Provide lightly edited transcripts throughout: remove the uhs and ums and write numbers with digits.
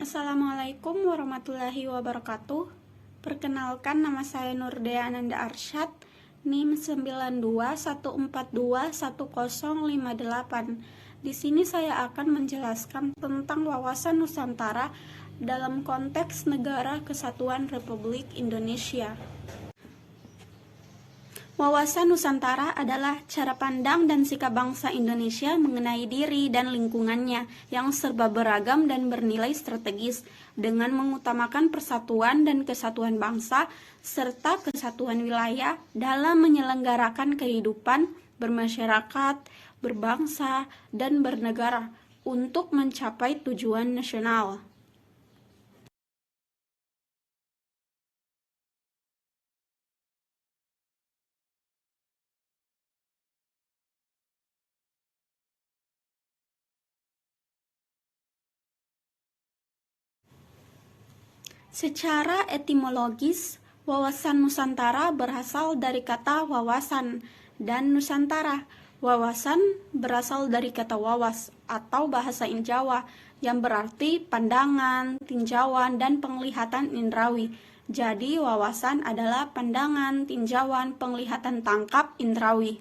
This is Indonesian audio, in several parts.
Assalamualaikum warahmatullahi wabarakatuh. Perkenalkan, nama saya Nurdea Ananda Arsyad, NIM 9214211058. Di sini saya akan menjelaskan tentang wawasan Nusantara dalam konteks Negara Kesatuan Republik Indonesia. Wawasan Nusantara adalah cara pandang dan sikap bangsa Indonesia mengenai diri dan lingkungannya yang serba beragam dan bernilai strategis, dengan mengutamakan persatuan dan kesatuan bangsa serta kesatuan wilayah dalam menyelenggarakan kehidupan bermasyarakat, berbangsa, dan bernegara untuk mencapai tujuan nasional. Secara etimologis, wawasan Nusantara berasal dari kata wawasan dan Nusantara. Wawasan berasal dari kata wawas atau bahasa Jawa yang berarti pandangan, tinjauan, dan penglihatan indrawi. Jadi wawasan adalah pandangan, tinjauan, penglihatan tangkap indrawi.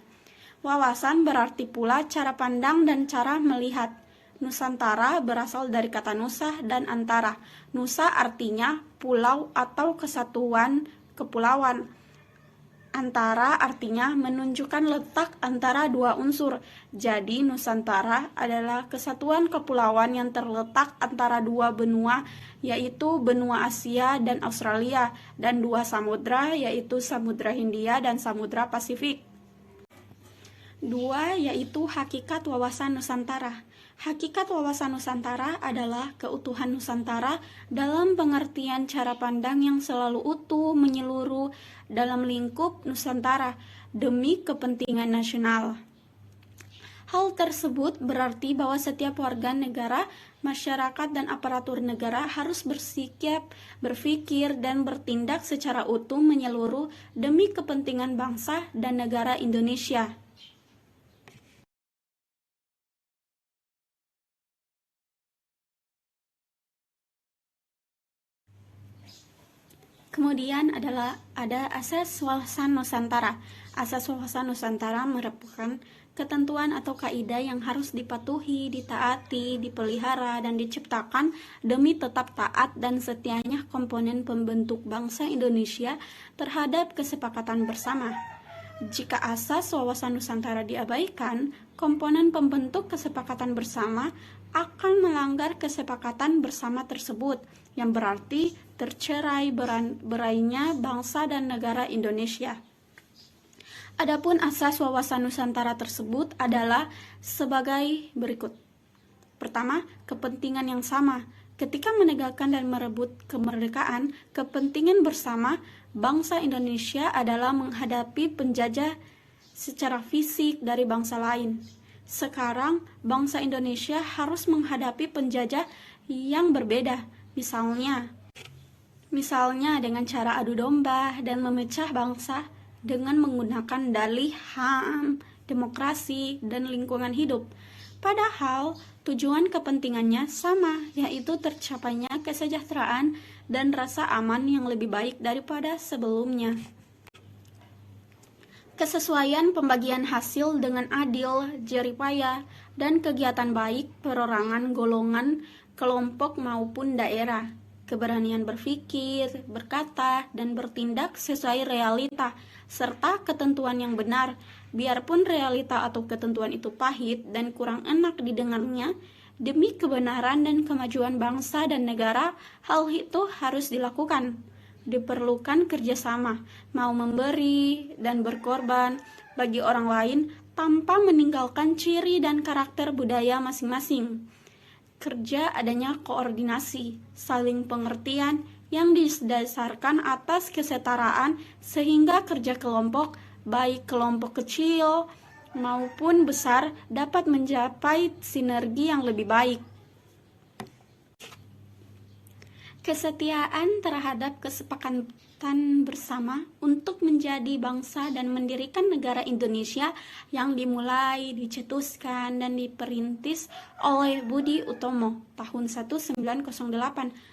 Wawasan berarti pula cara pandang dan cara melihat. Nusantara berasal dari kata nusa dan antara. Nusa artinya pulau atau kesatuan kepulauan. Antara artinya menunjukkan letak antara dua unsur. Jadi Nusantara adalah kesatuan kepulauan yang terletak antara dua benua, yaitu benua Asia dan Australia, dan dua samudra, yaitu Samudra Hindia dan Samudra Pasifik. Dua, yaitu hakikat wawasan Nusantara. Hakikat wawasan Nusantara adalah keutuhan Nusantara dalam pengertian cara pandang yang selalu utuh menyeluruh dalam lingkup Nusantara demi kepentingan nasional. Hal tersebut berarti bahwa setiap warga negara, masyarakat, dan aparatur negara harus bersikap, berpikir, dan bertindak secara utuh menyeluruh demi kepentingan bangsa dan negara Indonesia. Kemudian ada asas wawasan Nusantara. Asas wawasan Nusantara merupakan ketentuan atau kaidah yang harus dipatuhi, ditaati, dipelihara, dan diciptakan demi tetap taat dan setianya komponen pembentuk bangsa Indonesia terhadap kesepakatan bersama. Jika asas wawasan Nusantara diabaikan, komponen pembentuk kesepakatan bersama akan melanggar kesepakatan bersama tersebut, yang berarti tercerai berainya bangsa dan negara Indonesia. Adapun asas wawasan Nusantara tersebut adalah sebagai berikut. Pertama, kepentingan yang sama. Ketika menegakkan dan merebut kemerdekaan, kepentingan bersama bangsa Indonesia adalah menghadapi penjajah secara fisik dari bangsa lain. Sekarang, bangsa Indonesia harus menghadapi penjajah yang berbeda, misalnya dengan cara adu domba dan memecah bangsa dengan menggunakan dalih HAM, demokrasi, dan lingkungan hidup. Padahal, tujuan kepentingannya sama, yaitu tercapainya kesejahteraan dan rasa aman yang lebih baik daripada sebelumnya. Kesesuaian pembagian hasil dengan adil, jeripaya, dan kegiatan baik perorangan golongan, kelompok maupun daerah. Keberanian berpikir, berkata, dan bertindak sesuai realita, serta ketentuan yang benar, biarpun realita atau ketentuan itu pahit dan kurang enak didengarnya, demi kebenaran dan kemajuan bangsa dan negara, hal itu harus dilakukan. Diperlukan kerjasama, mau memberi dan berkorban bagi orang lain tanpa meninggalkan ciri dan karakter budaya masing-masing. Kerja adanya koordinasi, saling pengertian yang didasarkan atas kesetaraan sehingga kerja kelompok, baik kelompok kecil maupun besar, dapat mencapai sinergi yang lebih baik. Kesetiaan terhadap kesepakatan bersama untuk menjadi bangsa dan mendirikan negara Indonesia yang dimulai, dicetuskan, dan diperintis oleh Budi Utomo tahun 1908,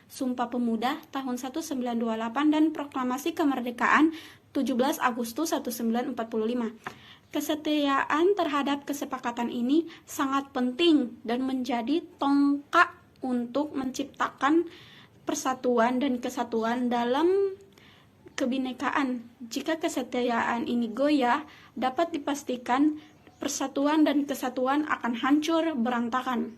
Sumpah Pemuda tahun 1928, dan Proklamasi Kemerdekaan 17 Agustus 1945. Kesetiaan terhadap kesepakatan ini sangat penting dan menjadi tonggak untuk menciptakan persatuan dan kesatuan dalam kebinekaan. Jika kesetiaan ini goyah, dapat dipastikan persatuan dan kesatuan akan hancur berantakan.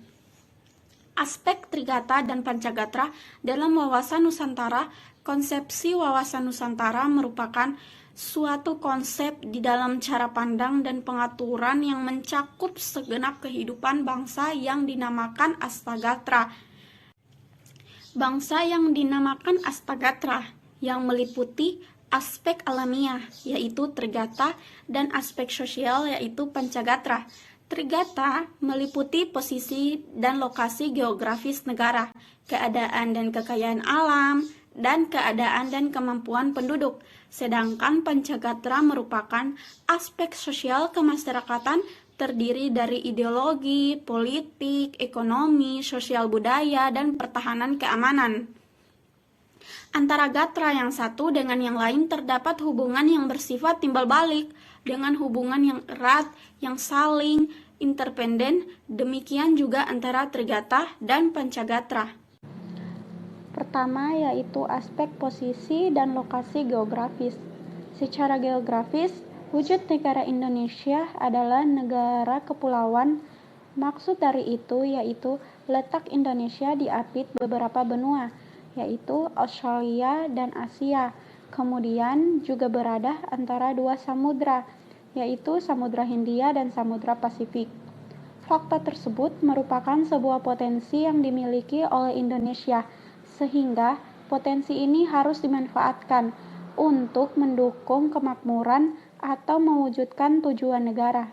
Aspek Trigata dan Pancagatra dalam wawasan Nusantara. Konsepsi wawasan Nusantara merupakan suatu konsep di dalam cara pandang dan pengaturan yang mencakup segenap kehidupan bangsa yang dinamakan Astagatra. Bangsa yang dinamakan Astagatra yang meliputi aspek alamiah yaitu Trigata dan aspek sosial yaitu Pancagatra. Trigata meliputi posisi dan lokasi geografis negara, keadaan dan kekayaan alam, dan keadaan dan kemampuan penduduk. Sedangkan Pancagatra merupakan aspek sosial kemasyarakatan terdiri dari ideologi, politik, ekonomi, sosial budaya, dan pertahanan keamanan. Antara gatra yang satu dengan yang lain terdapat hubungan yang bersifat timbal balik, dengan hubungan yang erat, yang saling interdependen, demikian juga antara Trigata dan Pancagatra. Pertama yaitu aspek posisi dan lokasi geografis. Secara geografis, wujud negara Indonesia adalah negara kepulauan. Maksud dari itu yaitu letak Indonesia diapit beberapa benua, yaitu Australia dan Asia. Kemudian juga berada antara dua samudra, yaitu Samudra Hindia dan Samudra Pasifik. Fakta tersebut merupakan sebuah potensi yang dimiliki oleh Indonesia, sehingga potensi ini harus dimanfaatkan untuk mendukung kemakmuran atau mewujudkan tujuan negara.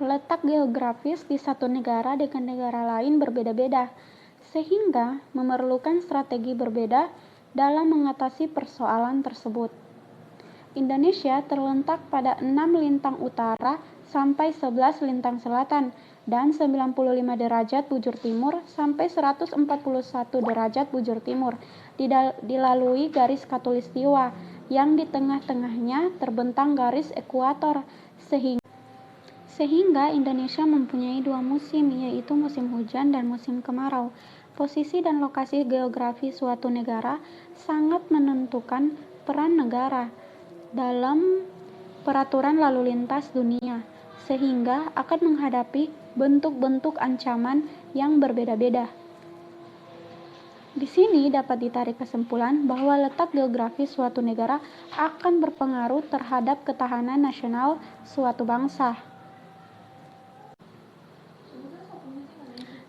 Letak geografis di satu negara dengan negara lain berbeda-beda, sehingga memerlukan strategi berbeda dalam mengatasi persoalan tersebut. Indonesia terletak pada 6 lintang utara sampai 11 lintang selatan dan 95 derajat bujur timur sampai 141 derajat bujur timur, dilalui garis khatulistiwa yang di tengah-tengahnya terbentang garis ekuator, sehingga Indonesia mempunyai dua musim, yaitu musim hujan dan musim kemarau. Posisi dan lokasi geografi suatu negara sangat menentukan peran negara dalam peraturan lalu lintas dunia, sehingga akan menghadapi bentuk-bentuk ancaman yang berbeda-beda. Di sini dapat ditarik kesimpulan bahwa letak geografis suatu negara akan berpengaruh terhadap ketahanan nasional suatu bangsa.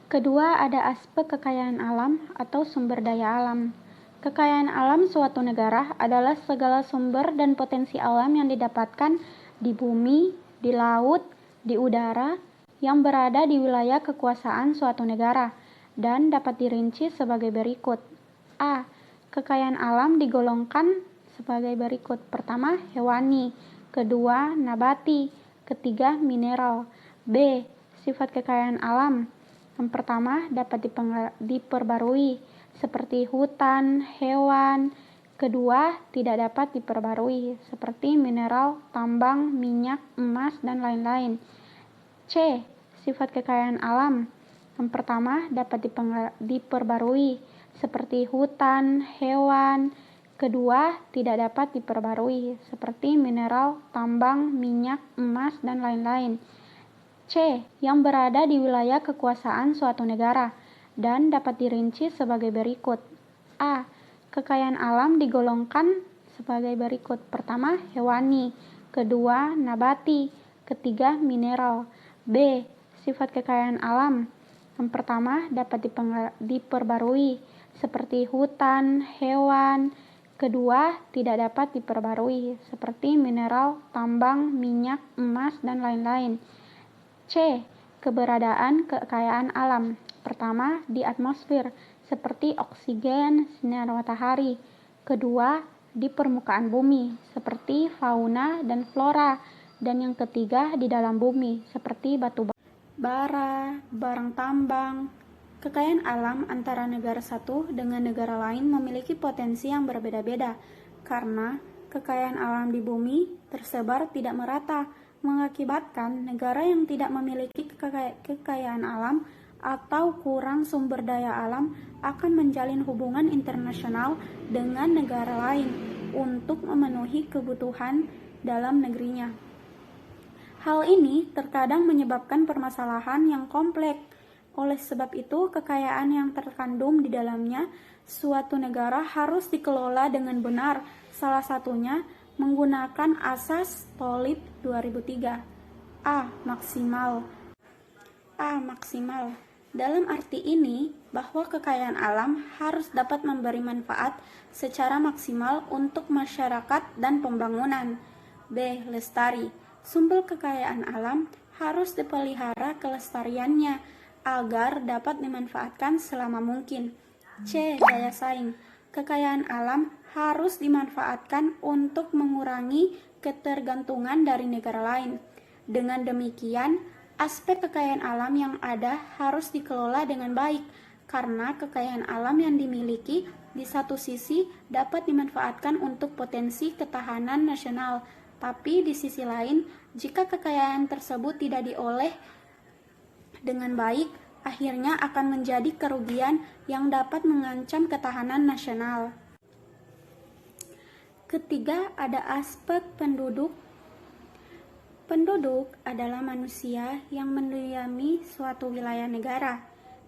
Kedua, ada aspek kekayaan alam atau sumber daya alam. Kekayaan alam suatu negara adalah segala sumber dan potensi alam yang didapatkan di bumi, di laut, di udara, yang berada di wilayah kekuasaan suatu negara, dan dapat dirinci sebagai berikut. A. Kekayaan alam digolongkan sebagai berikut. Pertama, hewani. Kedua, nabati. Ketiga, mineral. B. Sifat kekayaan alam. Yang pertama, dapat diperbarui, seperti hutan, hewan. Kedua, tidak dapat diperbarui, seperti mineral, tambang, minyak, emas, dan lain-lain. C. Sifat kekayaan alam. Yang pertama, dapat diperbarui, seperti hutan, hewan. Kedua, tidak dapat diperbarui, seperti mineral, tambang, minyak, emas, dan lain-lain. C. Yang berada di wilayah kekuasaan suatu negara, dan dapat dirinci sebagai berikut. A. Kekayaan alam digolongkan sebagai berikut. Pertama, hewani. Kedua, nabati. Ketiga, mineral. B. Sifat kekayaan alam. Yang pertama, dapat diperbarui, seperti hutan, hewan. Kedua, tidak dapat diperbarui, seperti mineral, tambang, minyak, emas, dan lain-lain. C. Keberadaan kekayaan alam. Pertama, di atmosfer, seperti oksigen, sinar matahari. Kedua, di permukaan bumi, seperti fauna dan flora. Dan yang ketiga, di dalam bumi, seperti batu bara, barang tambang. Kekayaan alam antara negara satu dengan negara lain memiliki potensi yang berbeda-beda, karena kekayaan alam di bumi tersebar tidak merata, mengakibatkan negara yang tidak memiliki kekayaan alam atau kurang sumber daya alam akan menjalin hubungan internasional dengan negara lain untuk memenuhi kebutuhan dalam negerinya. Hal ini terkadang menyebabkan permasalahan yang kompleks. Oleh sebab itu, kekayaan yang terkandung di dalamnya suatu negara harus dikelola dengan benar, salah satunya menggunakan asas Tolib 2003. A. Maksimal. Dalam arti ini, bahwa kekayaan alam harus dapat memberi manfaat secara maksimal untuk masyarakat dan pembangunan. B. Lestari. Sumber kekayaan alam harus dipelihara kelestariannya agar dapat dimanfaatkan selama mungkin. C. Daya saing. Kekayaan alam harus dimanfaatkan untuk mengurangi ketergantungan dari negara lain. Dengan demikian, aspek kekayaan alam yang ada harus dikelola dengan baik, karena kekayaan alam yang dimiliki di satu sisi dapat dimanfaatkan untuk potensi ketahanan nasional, tapi di sisi lain, jika kekayaan tersebut tidak diolah dengan baik, akhirnya akan menjadi kerugian yang dapat mengancam ketahanan nasional. Ketiga, ada aspek penduduk. Penduduk adalah manusia yang mendiami suatu wilayah negara.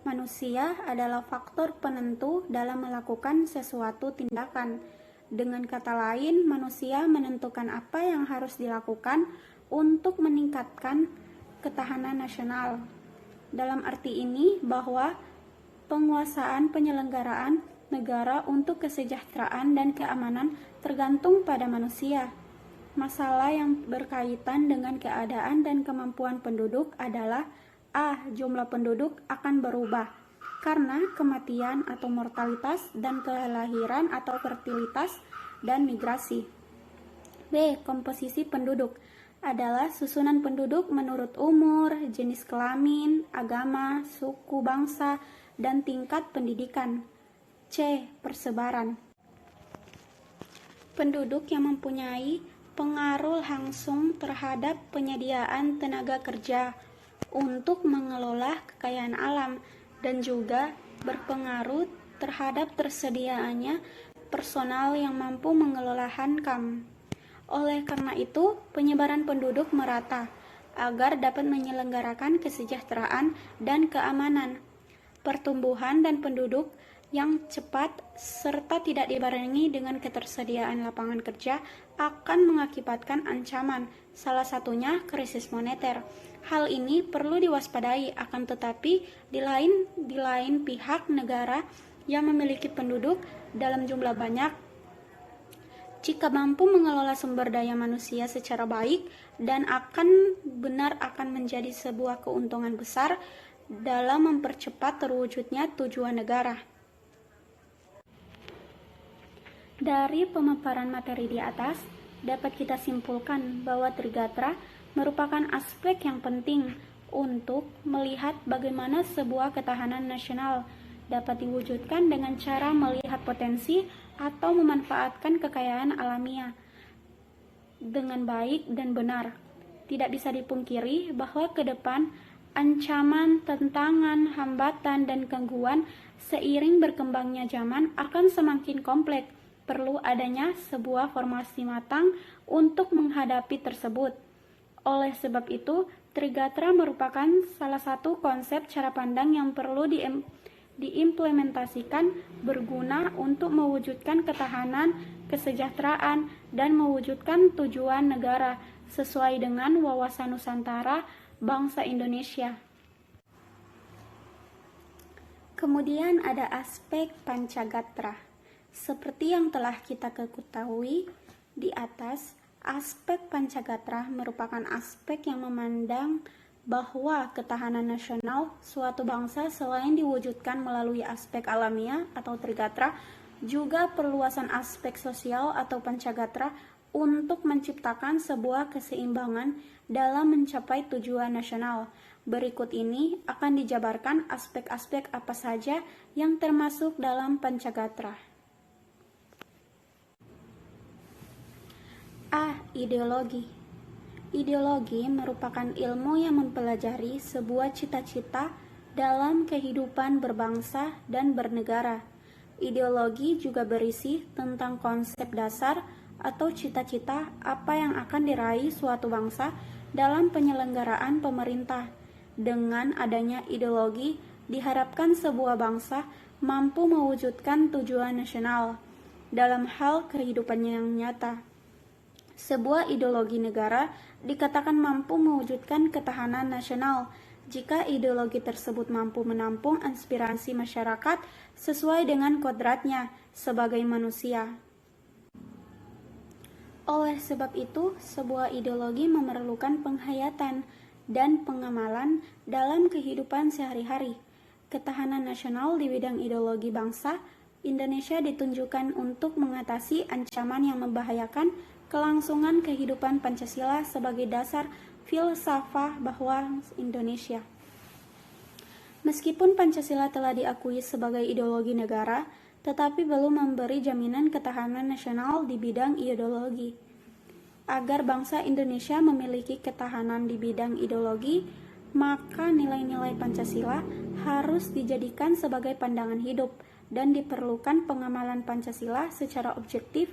Manusia adalah faktor penentu dalam melakukan sesuatu tindakan. Dengan kata lain, manusia menentukan apa yang harus dilakukan untuk meningkatkan ketahanan nasional. Dalam arti ini bahwa penguasaan penyelenggaraan negara untuk kesejahteraan dan keamanan tergantung pada manusia. Masalah yang berkaitan dengan keadaan dan kemampuan penduduk adalah A. Jumlah penduduk akan berubah karena kematian atau mortalitas dan kelahiran atau fertilitas dan migrasi. B. Komposisi penduduk adalah susunan penduduk menurut umur, jenis kelamin, agama, suku bangsa, dan tingkat pendidikan. C. Persebaran. Penduduk yang mempunyai pengaruh langsung terhadap penyediaan tenaga kerja untuk mengelola kekayaan alam dan juga berpengaruh terhadap tersediaannya personal yang mampu mengelola hankam. Oleh karena itu, penyebaran penduduk merata agar dapat menyelenggarakan kesejahteraan dan keamanan. Pertumbuhan dan penduduk yang cepat serta tidak dibarengi dengan ketersediaan lapangan kerja akan mengakibatkan ancaman, salah satunya krisis moneter. Hal ini perlu diwaspadai, akan tetapi di lain pihak negara yang memiliki penduduk dalam jumlah banyak, jika mampu mengelola sumber daya manusia secara baik dan akan menjadi sebuah keuntungan besar dalam mempercepat terwujudnya tujuan negara. Dari pemaparan materi di atas, dapat kita simpulkan bahwa Trigatra merupakan aspek yang penting untuk melihat bagaimana sebuah ketahanan nasional dapat diwujudkan dengan cara melihat potensi atau memanfaatkan kekayaan alamiah dengan baik dan benar. Tidak bisa dipungkiri bahwa ke depan ancaman, tantangan, hambatan, dan gangguan seiring berkembangnya zaman akan semakin kompleks. Perlu adanya sebuah formasi matang untuk menghadapi tersebut. Oleh sebab itu, Trigatra merupakan salah satu konsep cara pandang yang perlu diimplementasikan berguna untuk mewujudkan ketahanan, kesejahteraan, dan mewujudkan tujuan negara sesuai dengan wawasan Nusantara bangsa Indonesia. Kemudian ada aspek Pancagatra. Seperti yang telah kita ketahui di atas, aspek Pancagatra merupakan aspek yang memandang bahwa ketahanan nasional suatu bangsa selain diwujudkan melalui aspek alamiah atau trigatra, juga perluasan aspek sosial atau pancagatra untuk menciptakan sebuah keseimbangan dalam mencapai tujuan nasional. Berikut ini akan dijabarkan aspek-aspek apa saja yang termasuk dalam pancagatra. A. Ideologi. Ideologi merupakan ilmu yang mempelajari sebuah cita-cita dalam kehidupan berbangsa dan bernegara. Ideologi juga berisi tentang konsep dasar atau cita-cita apa yang akan diraih suatu bangsa dalam penyelenggaraan pemerintah. Dengan adanya ideologi, diharapkan sebuah bangsa mampu mewujudkan tujuan nasional dalam hal kehidupannya yang nyata. Sebuah ideologi negara dikatakan mampu mewujudkan ketahanan nasional jika ideologi tersebut mampu menampung aspirasi masyarakat sesuai dengan kodratnya sebagai manusia. Oleh sebab itu, sebuah ideologi memerlukan penghayatan dan pengamalan dalam kehidupan sehari-hari. Ketahanan nasional di bidang ideologi bangsa Indonesia ditunjukkan untuk mengatasi ancaman yang membahayakan kelangsungan kehidupan Pancasila sebagai dasar filsafah bahwa Indonesia. Meskipun Pancasila telah diakui sebagai ideologi negara, tetapi belum memberi jaminan ketahanan nasional di bidang ideologi. Agar bangsa Indonesia memiliki ketahanan di bidang ideologi, maka nilai-nilai Pancasila harus dijadikan sebagai pandangan hidup dan diperlukan pengamalan Pancasila secara objektif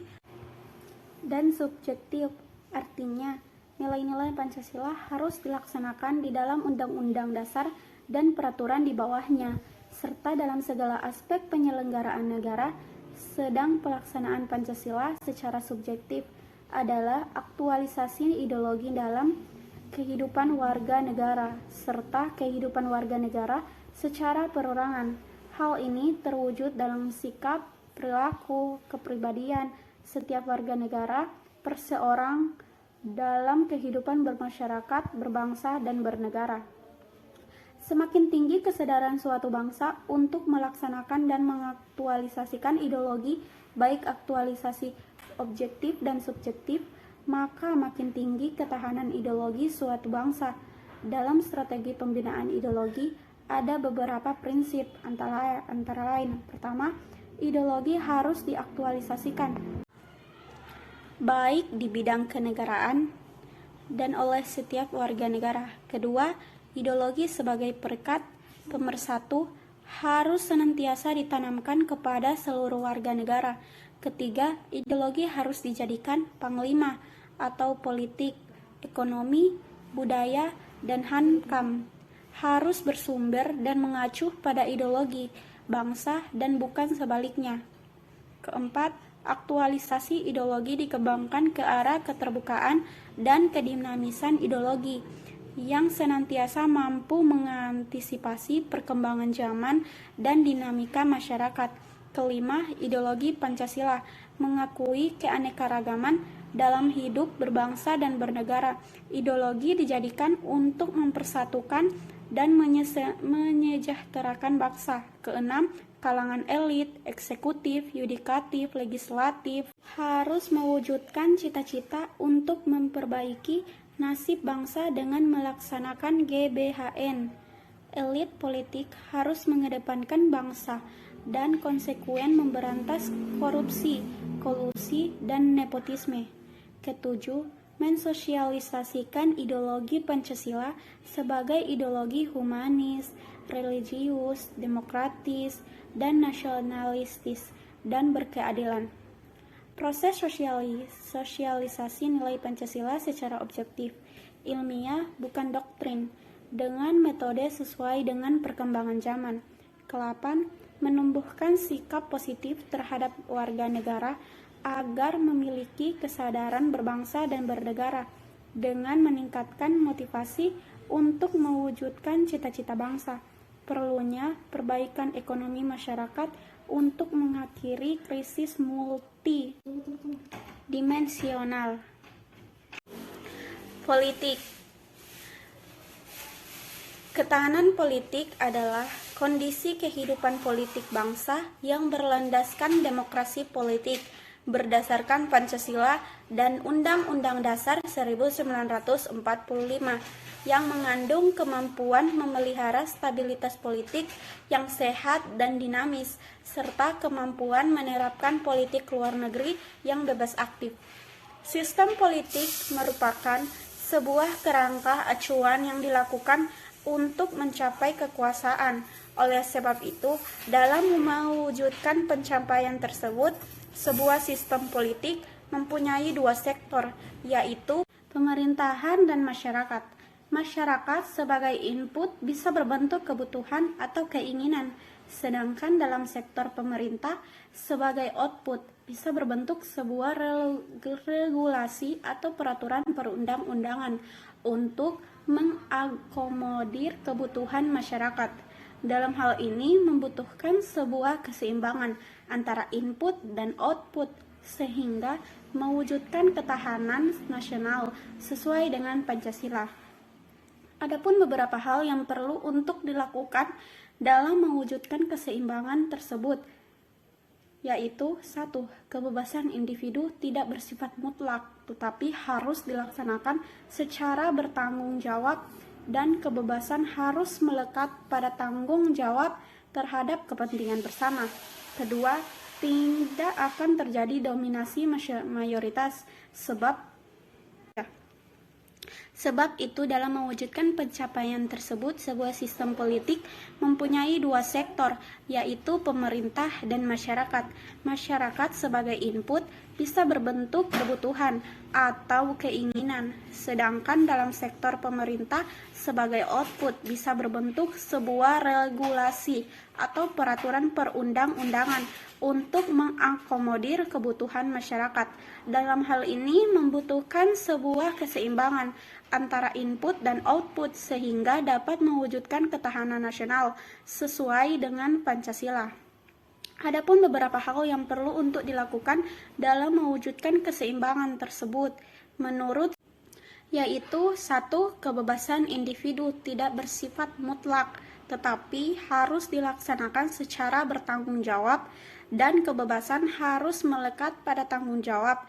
dan subjektif. Artinya, nilai-nilai Pancasila harus dilaksanakan di dalam Undang-Undang Dasar dan peraturan di bawahnya, serta dalam segala aspek penyelenggaraan negara. Sedang pelaksanaan Pancasila secara subjektif adalah aktualisasi ideologi dalam kehidupan warga negara, serta kehidupan warga negara secara perorangan. Hal ini terwujud dalam sikap, perilaku, kepribadian setiap warga negara perseorang dalam kehidupan bermasyarakat, berbangsa, dan bernegara. Semakin tinggi kesadaran suatu bangsa untuk melaksanakan dan mengaktualisasikan ideologi, baik aktualisasi objektif dan subjektif, maka makin tinggi ketahanan ideologi suatu bangsa. Dalam strategi pembinaan ideologi ada beberapa prinsip, antara lain: pertama, ideologi harus diaktualisasikan baik di bidang kenegaraan dan oleh setiap warga negara. Kedua, ideologi sebagai perekat pemersatu harus senantiasa ditanamkan kepada seluruh warga negara. Ketiga, ideologi harus dijadikan panglima atau politik, ekonomi, budaya, dan hankam. Harus bersumber dan mengacu pada ideologi bangsa dan bukan sebaliknya. Keempat, aktualisasi ideologi dikembangkan ke arah keterbukaan dan kedinamisan ideologi yang senantiasa mampu mengantisipasi perkembangan zaman dan dinamika masyarakat. Kelima, ideologi Pancasila mengakui keanekaragaman dalam hidup berbangsa dan bernegara. Ideologi dijadikan untuk mempersatukan dan menyejahterakan bangsa. Keenam, kalangan elit, eksekutif, yudikatif, legislatif harus mewujudkan cita-cita untuk memperbaiki nasib bangsa dengan melaksanakan GBHN. Elit politik harus mengedepankan bangsa dan konsekuen memberantas korupsi, kolusi, dan nepotisme. Ketujuh, mensosialisasikan ideologi Pancasila sebagai ideologi humanis, religius, demokratis, dan nasionalistis, dan berkeadilan. Proses sosialisasi nilai Pancasila secara objektif, ilmiah, bukan doktrin, dengan metode sesuai dengan perkembangan zaman. Ke-8, menumbuhkan sikap positif terhadap warga negara agar memiliki kesadaran berbangsa dan bernegara dengan meningkatkan motivasi untuk mewujudkan cita-cita bangsa. Perlunya perbaikan ekonomi masyarakat untuk mengakhiri krisis multidimensional. Politik. Ketahanan politik adalah kondisi kehidupan politik bangsa yang berlandaskan demokrasi politik berdasarkan Pancasila dan Undang-Undang Dasar 1945 yang mengandung kemampuan memelihara stabilitas politik yang sehat dan dinamis serta kemampuan menerapkan politik luar negeri yang bebas aktif. Sistem politik merupakan sebuah kerangka acuan yang dilakukan untuk mencapai kekuasaan. Oleh sebab itu, dalam mewujudkan pencapaian tersebut, sebuah sistem politik mempunyai dua sektor, yaitu pemerintahan dan masyarakat. Masyarakat sebagai input bisa berbentuk kebutuhan atau keinginan, sedangkan dalam sektor pemerintah sebagai output bisa berbentuk sebuah regulasi atau peraturan perundang-undangan untuk mengakomodir kebutuhan masyarakat. Dalam hal ini membutuhkan sebuah keseimbangan antara input dan output sehingga mewujudkan ketahanan nasional sesuai dengan Pancasila. Adapun beberapa hal yang perlu untuk dilakukan dalam mewujudkan keseimbangan tersebut, yaitu 1. Kebebasan individu tidak bersifat mutlak, tetapi harus dilaksanakan secara bertanggung jawab dan kebebasan harus melekat pada tanggung jawab terhadap kepentingan bersama. Kedua, tidak akan terjadi dominasi mayoritas Sebab itu dalam mewujudkan pencapaian tersebut, sebuah sistem politik mempunyai dua sektor, yaitu pemerintah dan masyarakat. Masyarakat sebagai input bisa berbentuk kebutuhan atau keinginan, sedangkan dalam sektor pemerintah sebagai output bisa berbentuk sebuah regulasi atau peraturan perundang-undangan untuk mengakomodir kebutuhan masyarakat. Dalam hal ini membutuhkan sebuah keseimbangan antara input dan output sehingga dapat mewujudkan ketahanan nasional sesuai dengan Pancasila. Adapun beberapa hal yang perlu untuk dilakukan dalam mewujudkan keseimbangan tersebut yaitu 1. Kebebasan individu tidak bersifat mutlak, tetapi harus dilaksanakan secara bertanggung jawab dan kebebasan harus melekat pada tanggung jawab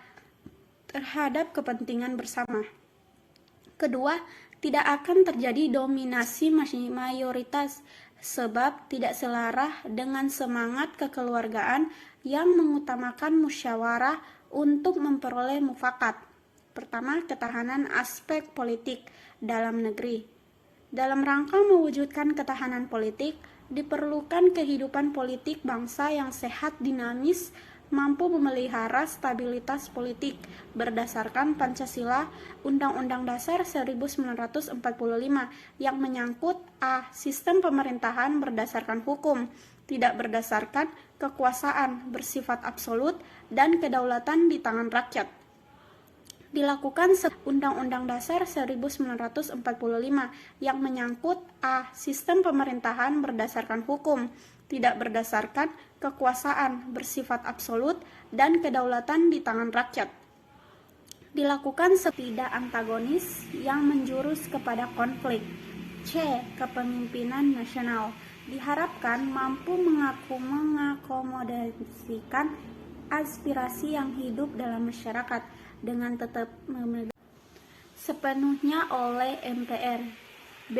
terhadap kepentingan bersama. Kedua, tidak akan terjadi dominasi mayoritas sebab tidak selarah dengan semangat kekeluargaan yang mengutamakan musyawarah untuk memperoleh mufakat. Pertama, ketahanan aspek politik dalam negeri. Dalam rangka mewujudkan ketahanan politik, diperlukan kehidupan politik bangsa yang sehat, dinamis, mampu memelihara stabilitas politik berdasarkan Pancasila, Undang-Undang Dasar 1945 yang menyangkut A. Sistem pemerintahan berdasarkan hukum, tidak berdasarkan kekuasaan, bersifat absolut, dan kedaulatan di tangan rakyat. Dilakukan Undang-Undang Dasar 1945 yang menyangkut A. Sistem pemerintahan berdasarkan hukum, tidak berdasarkan kekuasaan, bersifat absolut, dan kedaulatan di tangan rakyat. Dilakukan tidak antagonis yang menjurus kepada konflik. C. Kepemimpinan nasional diharapkan mampu mengakomodasikan aspirasi yang hidup dalam masyarakat dengan tetap sepenuhnya oleh MPR. B.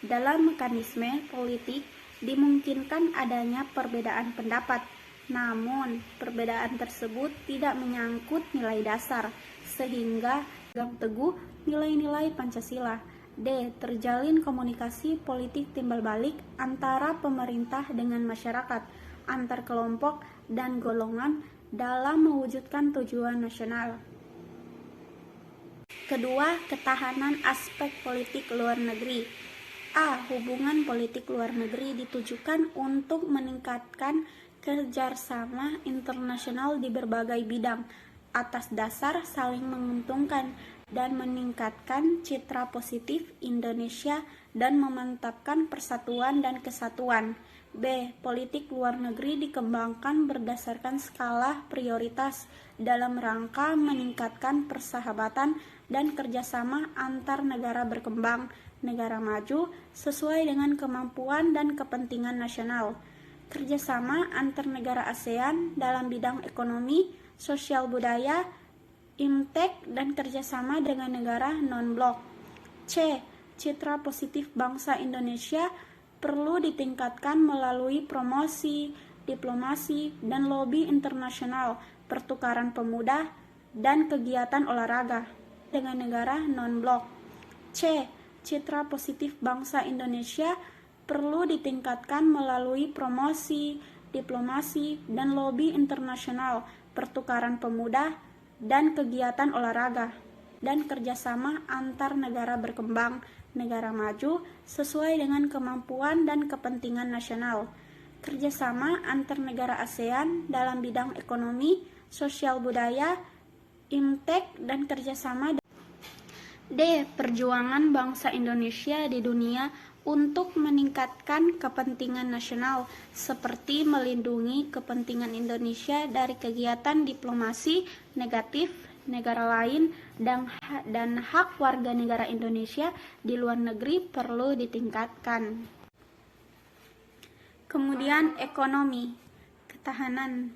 Dalam mekanisme politik dimungkinkan adanya perbedaan pendapat, namun perbedaan tersebut tidak menyangkut nilai dasar, sehingga pegang teguh nilai-nilai Pancasila. D. Terjalin komunikasi politik timbal balik antara pemerintah dengan masyarakat, antar kelompok dan golongan dalam mewujudkan tujuan nasional. Kedua, ketahanan aspek politik luar negeri. A. Hubungan politik luar negeri ditujukan untuk meningkatkan kerjasama internasional di berbagai bidang atas dasar saling menguntungkan dan meningkatkan citra positif Indonesia dan memantapkan persatuan dan kesatuan. B. Politik luar negeri dikembangkan berdasarkan skala prioritas dalam rangka meningkatkan persahabatan dan kerjasama antar negara berkembang, negara maju, sesuai dengan kemampuan dan kepentingan nasional. Kerjasama antar negara ASEAN dalam bidang ekonomi, sosial budaya, IMTEK, dan kerjasama dengan negara non-blok. C. Citra positif bangsa Indonesia perlu ditingkatkan melalui promosi, diplomasi, dan lobi internasional, pertukaran pemuda, dan kegiatan olahraga dengan negara non-blok. C. Citra positif bangsa Indonesia perlu ditingkatkan melalui promosi, diplomasi, dan lobi internasional, pertukaran pemuda, dan kegiatan olahraga, dan kerjasama antar negara berkembang, negara maju, sesuai dengan kemampuan dan kepentingan nasional. Kerjasama antar negara ASEAN dalam bidang ekonomi, sosial budaya, IMTEK, dan kerjasama. D. Perjuangan bangsa Indonesia di dunia untuk meningkatkan kepentingan nasional, seperti melindungi kepentingan Indonesia dari kegiatan diplomasi negatif negara lain, dan hak warga negara Indonesia di luar negeri perlu ditingkatkan. Kemudian ekonomi, ketahanan.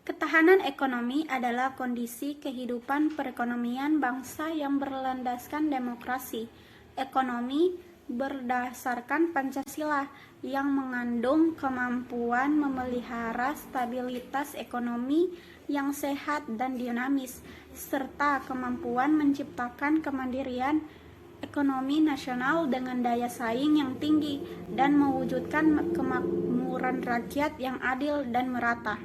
Ketahanan ekonomi adalah kondisi kehidupan perekonomian bangsa yang berlandaskan demokrasi. Ekonomi berdasarkan Pancasila yang mengandung kemampuan memelihara stabilitas ekonomi yang sehat dan dinamis, serta kemampuan menciptakan kemandirian ekonomi nasional dengan daya saing yang tinggi dan mewujudkan kemakmuran rakyat yang adil dan merata.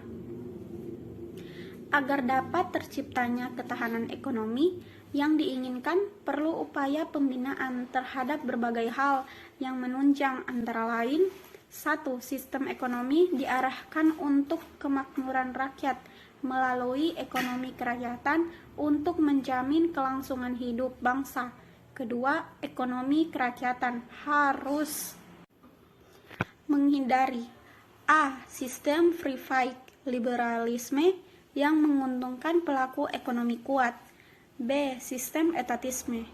Agar dapat terciptanya ketahanan ekonomi yang diinginkan, perlu upaya pembinaan terhadap berbagai hal yang menunjang, antara lain: 1. Sistem ekonomi diarahkan untuk kemakmuran rakyat melalui ekonomi kerakyatan untuk menjamin kelangsungan hidup bangsa. Kedua, ekonomi kerakyatan harus menghindari: A. Sistem free fight, liberalisme yang menguntungkan pelaku ekonomi kuat. B. Sistem etatisme.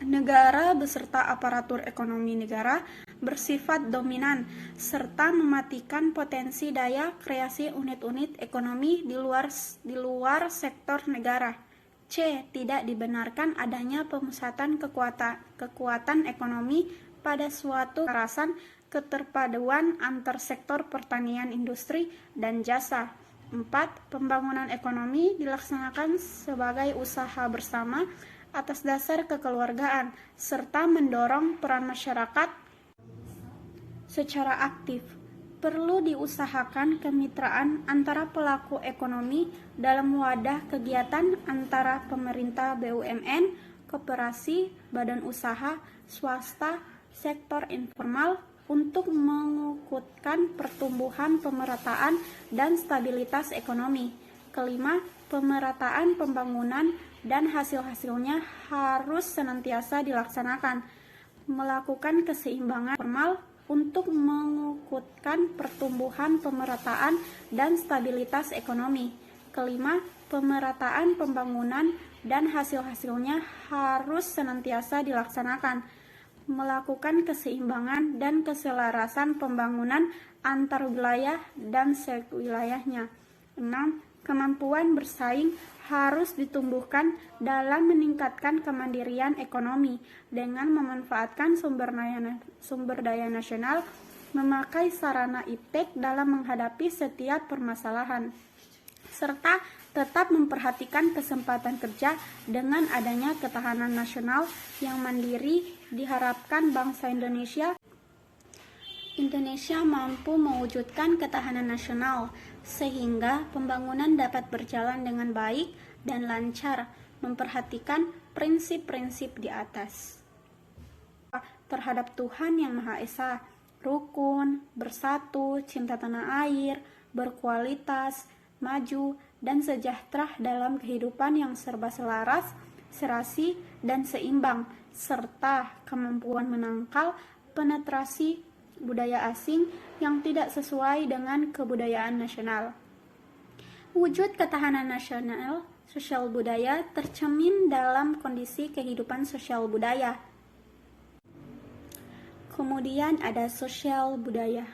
Negara beserta aparatur ekonomi negara bersifat dominan serta mematikan potensi daya kreasi unit-unit ekonomi di luar sektor negara. C. Tidak dibenarkan adanya pemusatan kekuatan ekonomi pada suatu kekerasan keterpaduan antar sektor pertanian, industri, dan jasa. 4. Pembangunan ekonomi dilaksanakan sebagai usaha bersama atas dasar kekeluargaan, serta mendorong peran masyarakat secara aktif. Perlu diusahakan kemitraan antara pelaku ekonomi dalam wadah kegiatan antara pemerintah, BUMN, koperasi, badan usaha, swasta, sektor informal, untuk mengukuhkan pertumbuhan, pemerataan, dan stabilitas ekonomi. Kelima, pemerataan pembangunan dan hasil-hasilnya harus senantiasa dilaksanakan. Melakukan keseimbangan formal untuk mengukuhkan pertumbuhan, pemerataan, dan stabilitas ekonomi. Kelima, pemerataan pembangunan dan hasil-hasilnya harus senantiasa dilaksanakan. Melakukan keseimbangan dan keselarasan pembangunan antar wilayah dan sewilayahnya. 6. Kemampuan bersaing harus ditumbuhkan dalam meningkatkan kemandirian ekonomi dengan memanfaatkan sumber daya nasional, memakai sarana iptek dalam menghadapi setiap permasalahan, serta tetap memperhatikan kesempatan kerja. Dengan adanya ketahanan nasional yang mandiri, diharapkan bangsa Indonesia mampu mewujudkan ketahanan nasional sehingga pembangunan dapat berjalan dengan baik dan lancar, memperhatikan prinsip-prinsip di atas. Terhadap Tuhan Yang Maha Esa, rukun, bersatu, cinta tanah air, berkualitas, maju, dan sejahtera dalam kehidupan yang serba selaras, serasi, dan seimbang, serta kemampuan menangkal penetrasi budaya asing yang tidak sesuai dengan kebudayaan nasional. Wujud ketahanan nasional Sosial budaya tercermin dalam kondisi kehidupan sosial budaya. Kemudian ada sosial budaya.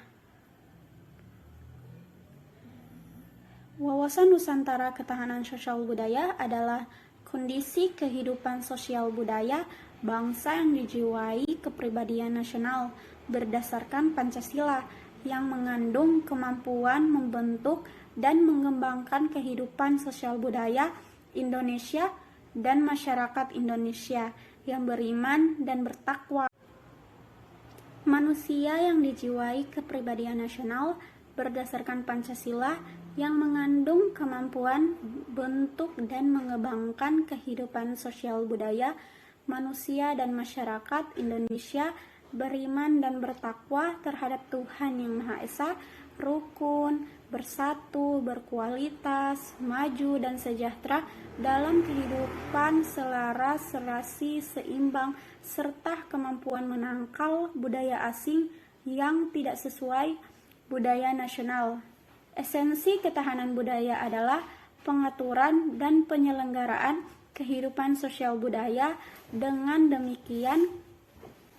Wawasan Nusantara Ketahanan Sosial Budaya adalah kondisi kehidupan sosial budaya bangsa yang dijiwai kepribadian nasional berdasarkan Pancasila yang mengandung kemampuan membentuk dan mengembangkan kehidupan sosial budaya Indonesia dan masyarakat Indonesia yang beriman dan bertakwa. Manusia yang dijiwai kepribadian nasional berdasarkan Pancasila yang mengandung kemampuan bentuk dan mengembangkan kehidupan sosial budaya manusia dan masyarakat Indonesia beriman dan bertakwa terhadap Tuhan Yang Maha Esa, rukun, bersatu, berkualitas, maju dan sejahtera dalam kehidupan selaras, serasi, seimbang, serta kemampuan menangkal budaya asing yang tidak sesuai budaya nasional. Esensi ketahanan budaya adalah pengaturan dan penyelenggaraan kehidupan sosial budaya. Dengan demikian,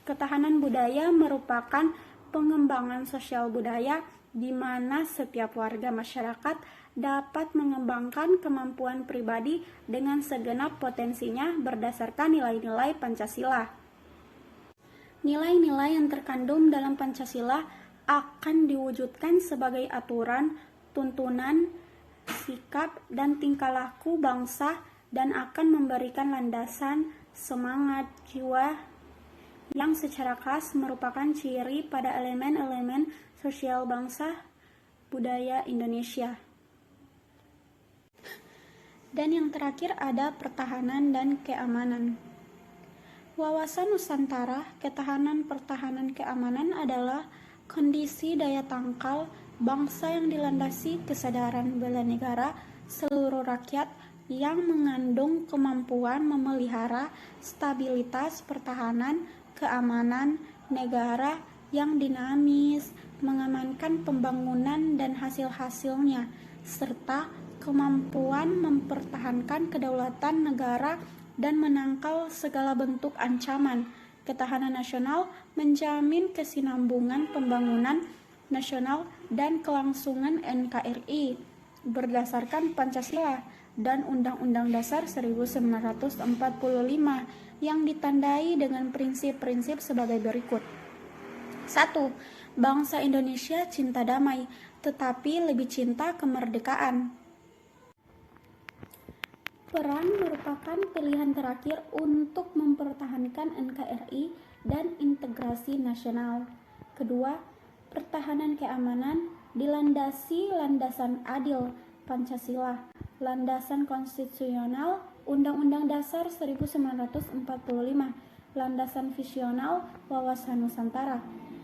ketahanan budaya merupakan pengembangan sosial budaya di mana setiap warga masyarakat dapat mengembangkan kemampuan pribadi dengan segenap potensinya berdasarkan nilai-nilai Pancasila. Nilai-nilai yang terkandung dalam Pancasila akan diwujudkan sebagai aturan, tuntunan, sikap, dan tingkah laku bangsa dan akan memberikan landasan, semangat, jiwa yang secara khas merupakan ciri pada elemen-elemen sosial bangsa budaya Indonesia. Dan yang terakhir ada pertahanan dan keamanan. Wawasan Nusantara, ketahanan, pertahanan, keamanan adalah kondisi daya tangkal bangsa yang dilandasi kesadaran bela negara seluruh rakyat yang mengandung kemampuan memelihara stabilitas pertahanan, keamanan negara yang dinamis, mengamankan pembangunan dan hasil-hasilnya, serta kemampuan mempertahankan kedaulatan negara dan menangkal segala bentuk ancaman. Ketahanan nasional menjamin kesinambungan pembangunan nasional dan kelangsungan NKRI berdasarkan Pancasila dan Undang-Undang Dasar 1945 yang ditandai dengan prinsip-prinsip sebagai berikut. 1. Bangsa Indonesia cinta damai, tetapi lebih cinta kemerdekaan. Perang merupakan pilihan terakhir untuk mempertahankan NKRI dan integrasi nasional. Kedua, pertahanan keamanan dilandasi landasan adil Pancasila, landasan konstitusional Undang-Undang Dasar 1945, landasan visional wawasan Nusantara.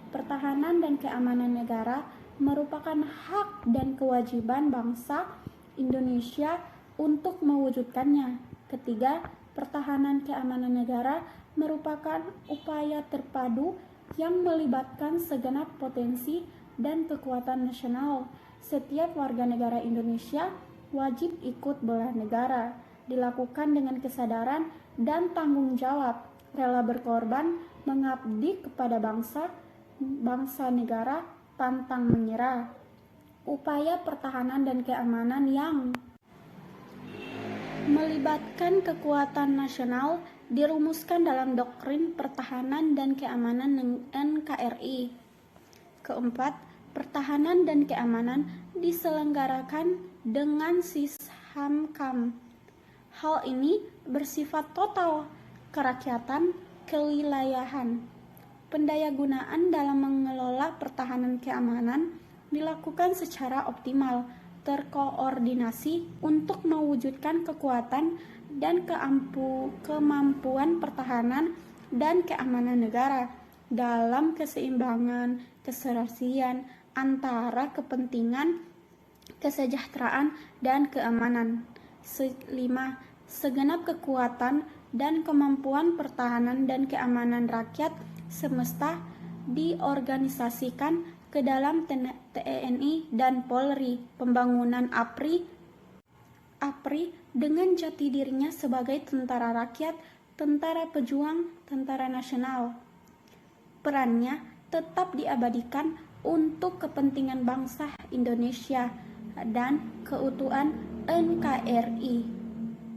Pertahanan dan keamanan negara merupakan hak dan kewajiban bangsa Indonesia untuk mewujudkannya. Ketiga, pertahanan keamanan negara merupakan upaya terpadu yang melibatkan segenap potensi dan kekuatan nasional. Setiap warga negara Indonesia wajib ikut bela negara, dilakukan dengan kesadaran dan tanggung jawab, rela berkorban, mengabdi kepada bangsa negara, pantang menyerah. Upaya pertahanan dan keamanan yang melibatkan kekuatan nasional dirumuskan dalam doktrin pertahanan dan keamanan NKRI. Keempat, pertahanan dan keamanan diselenggarakan dengan Sishamkam. Hal ini bersifat total, kerakyatan, kewilayahan. Pendayagunaan dalam mengelola pertahanan keamanan dilakukan secara optimal, terkoordinasi untuk mewujudkan kekuatan dan kemampuan pertahanan dan keamanan negara dalam keseimbangan, keserasian antara kepentingan, kesejahteraan, dan keamanan. 5. Segenap kekuatan dan kemampuan pertahanan dan keamanan rakyat semesta diorganisasikan ke dalam TNI dan Polri. Pembangunan APRI dengan jati dirinya sebagai tentara rakyat, tentara pejuang, tentara nasional. Perannya tetap diabadikan untuk kepentingan bangsa Indonesia dan keutuhan NKRI.